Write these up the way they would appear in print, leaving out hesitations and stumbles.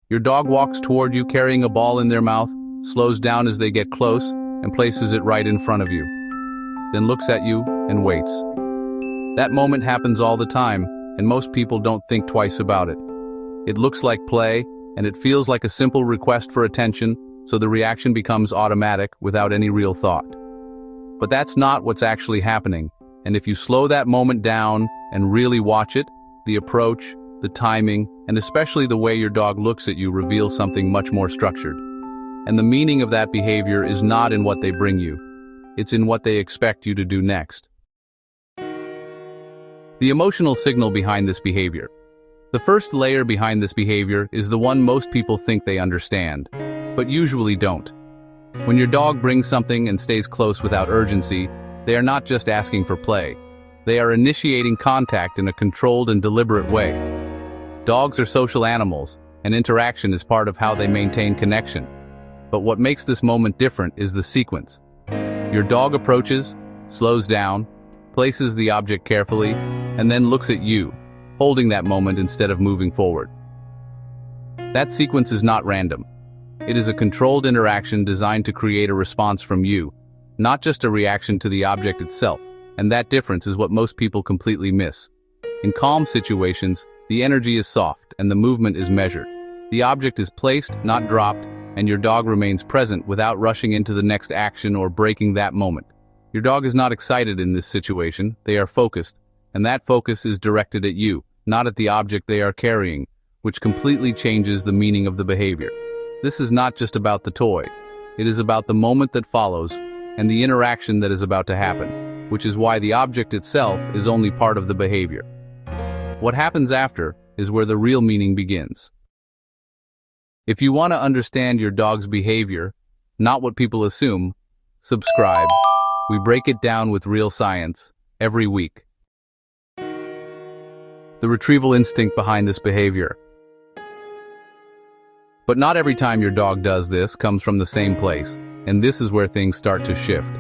Your dog walks toward you carrying a ball in their mouth, slows down as they get close, and places it right in front of you. Then looks at you and waits. That moment happens all the time, and most people don't think twice about it. It looks like play, and it feels like a simple request for attention, so the reaction becomes automatic without any real thought. But that's not what's actually happening, and if you slow that moment down and really watch it, the approach, the timing, and especially the way your dog looks at you reveals something much more structured. And the meaning of that behavior is not in what they bring you. It's in what they expect you to do next. The emotional signal behind this behavior. The first layer behind this behavior is the one most people think they understand, but usually don't. When your dog brings something and stays close without urgency, they are not just asking for play. They are initiating contact in a controlled and deliberate way. Dogs are social animals, and interaction is part of how they maintain connection. But what makes this moment different is the sequence. Your dog approaches, slows down, places the object carefully, and then looks at you, holding that moment instead of moving forward. That sequence is not random. It is a controlled interaction designed to create a response from you, not just a reaction to the object itself, and that difference is what most people completely miss. In calm situations, the energy is soft and the movement is measured. The object is placed, not dropped, and your dog remains present without rushing into the next action or breaking that moment. Your dog is not excited in this situation, they are focused, and that focus is directed at you, not at the object they are carrying, which completely changes the meaning of the behavior. This is not just about the toy. It is about the moment that follows and the interaction that is about to happen, which is why the object itself is only part of the behavior. What happens after is where the real meaning begins. If you want to understand your dog's behavior, not what people assume, subscribe. We break it down with real science every week. The retrieval instinct behind this behavior. But not every time your dog does this comes from the same place, and this is where things start to shift.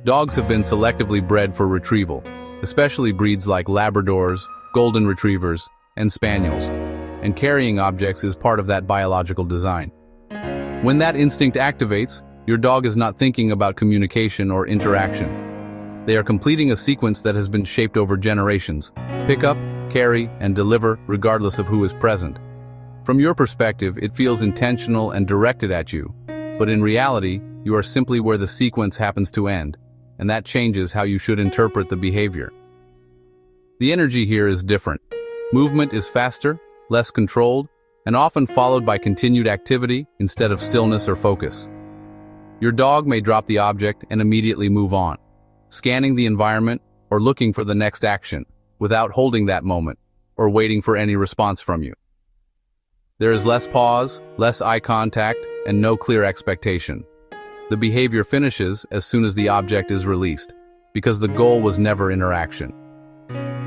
Dogs have been selectively bred for retrieval, especially breeds like Labradors, Golden Retrievers, and Spaniels, and carrying objects is part of that biological design. When that instinct activates, your dog is not thinking about communication or interaction. They are completing a sequence that has been shaped over generations: pick up, carry, and deliver regardless of who is present. From your perspective, it feels intentional and directed at you, but in reality, you are simply where the sequence happens to end, and that changes how you should interpret the behavior. The energy here is different. Movement is faster, less controlled, and often followed by continued activity instead of stillness or focus. Your dog may drop the object and immediately move on, scanning the environment or looking for the next action, without holding that moment or waiting for any response from you. There is less pause, less eye contact, and no clear expectation. The behavior finishes as soon as the object is released, because the goal was never interaction.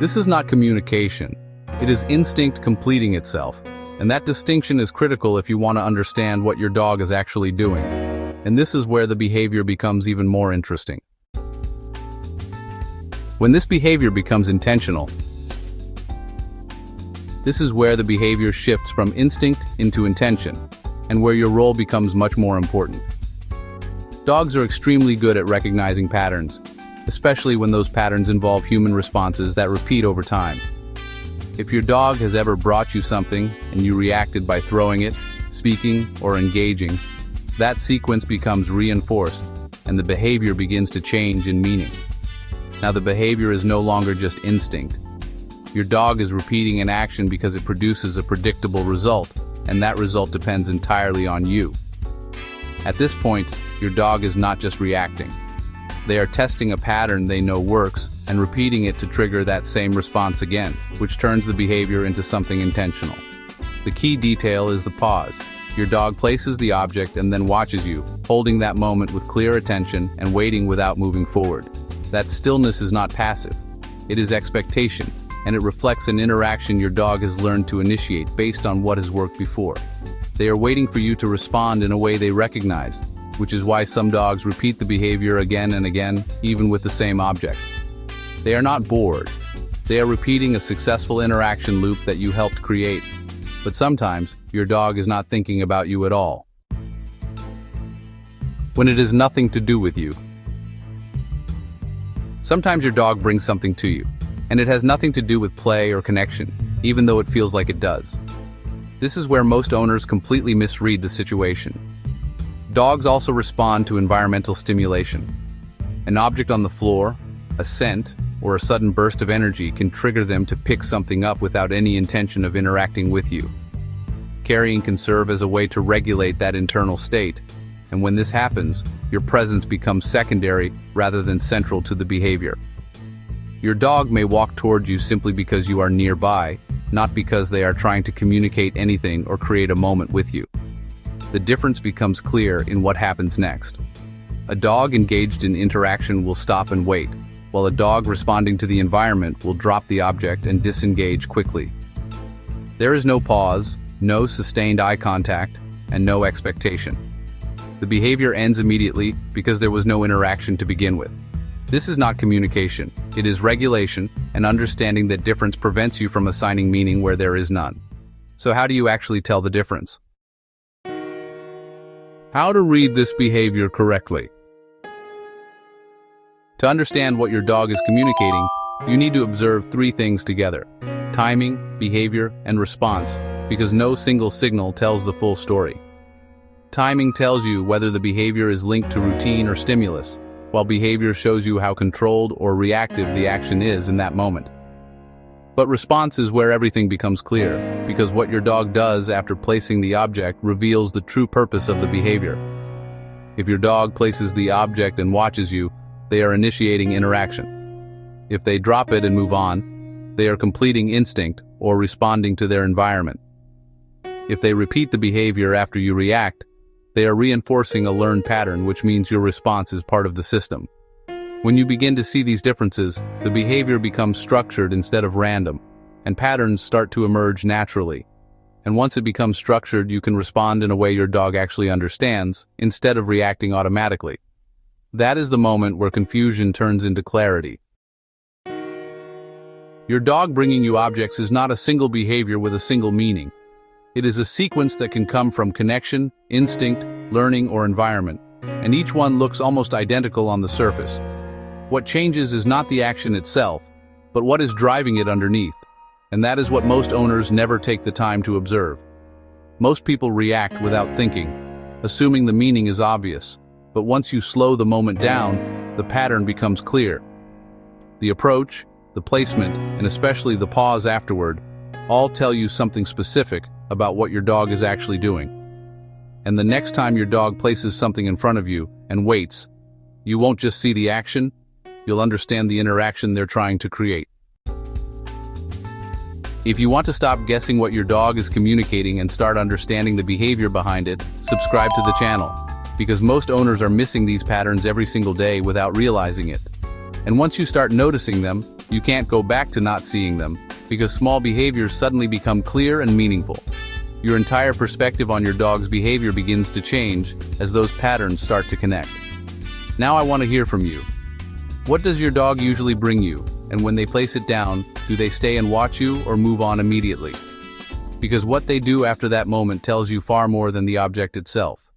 This is not communication. It is instinct completing itself, and that distinction is critical if you want to understand what your dog is actually doing. And this is where the behavior becomes even more interesting. When this behavior becomes intentional, this is where the behavior shifts from instinct into intention, and where your role becomes much more important. Dogs are extremely good at recognizing patterns, especially when those patterns involve human responses that repeat over time. If your dog has ever brought you something and you reacted by throwing it, speaking, or engaging, that sequence becomes reinforced and the behavior begins to change in meaning. Now the behavior is no longer just instinct. Your dog is repeating an action because it produces a predictable result, and that result depends entirely on you. At this point, your dog is not just reacting. They are testing a pattern they know works and repeating it to trigger that same response again, which turns the behavior into something intentional. The key detail is the pause. Your dog places the object and then watches you, holding that moment with clear attention and waiting without moving forward. That stillness is not passive. It is expectation, and it reflects an interaction your dog has learned to initiate based on what has worked before. They are waiting for you to respond in a way they recognize, which is why some dogs repeat the behavior again and again, even with the same object. They are not bored. They are repeating a successful interaction loop that you helped create. But sometimes, your dog is not thinking about you at all. When it has nothing to do with you. Sometimes your dog brings something to you, and it has nothing to do with play or connection, even though it feels like it does. This is where most owners completely misread the situation. Dogs also respond to environmental stimulation. An object on the floor, a scent, or a sudden burst of energy can trigger them to pick something up without any intention of interacting with you. Carrying can serve as a way to regulate that internal state, and when this happens, your presence becomes secondary rather than central to the behavior. Your dog may walk toward you simply because you are nearby, not because they are trying to communicate anything or create a moment with you. The difference becomes clear in what happens next. A dog engaged in interaction will stop and wait, while a dog responding to the environment will drop the object and disengage quickly. There is no pause, no sustained eye contact, and no expectation. The behavior ends immediately because there was no interaction to begin with. This is not communication, it is regulation and understanding that difference prevents you from assigning meaning where there is none. So how do you actually tell the difference? How to read this behavior correctly. To understand what your dog is communicating, you need to observe three things together: timing, behavior, and response, because no single signal tells the full story. Timing tells you whether the behavior is linked to routine or stimulus, while behavior shows you how controlled or reactive the action is in that moment. But response is where everything becomes clear, because what your dog does after placing the object reveals the true purpose of the behavior. If your dog places the object and watches you, they are initiating interaction. If they drop it and move on, they are completing instinct or responding to their environment. If they repeat the behavior after you react, they are reinforcing a learned pattern, which means your response is part of the system. When you begin to see these differences, the behavior becomes structured instead of random, and patterns start to emerge naturally. And once it becomes structured, you can respond in a way your dog actually understands, instead of reacting automatically. That is the moment where confusion turns into clarity. Your dog bringing you objects is not a single behavior with a single meaning. It is a sequence that can come from connection, instinct, learning, or environment, and each one looks almost identical on the surface. What changes is not the action itself, but what is driving it underneath, and that is what most owners never take the time to observe. Most people react without thinking, assuming the meaning is obvious, but once you slow the moment down, the pattern becomes clear. The approach, the placement, and especially the pause afterward, all tell you something specific about what your dog is actually doing. And the next time your dog places something in front of you and waits, you won't just see the action, you'll understand the interaction they're trying to create. If you want to stop guessing what your dog is communicating and start understanding the behavior behind it, subscribe to the channel, because most owners are missing these patterns every single day without realizing it. And once you start noticing them, you can't go back to not seeing them, because small behaviors suddenly become clear and meaningful. Your entire perspective on your dog's behavior begins to change as those patterns start to connect. Now I want to hear from you. What does your dog usually bring you? And when they place it down, do they stay and watch you or move on immediately? Because what they do after that moment tells you far more than the object itself.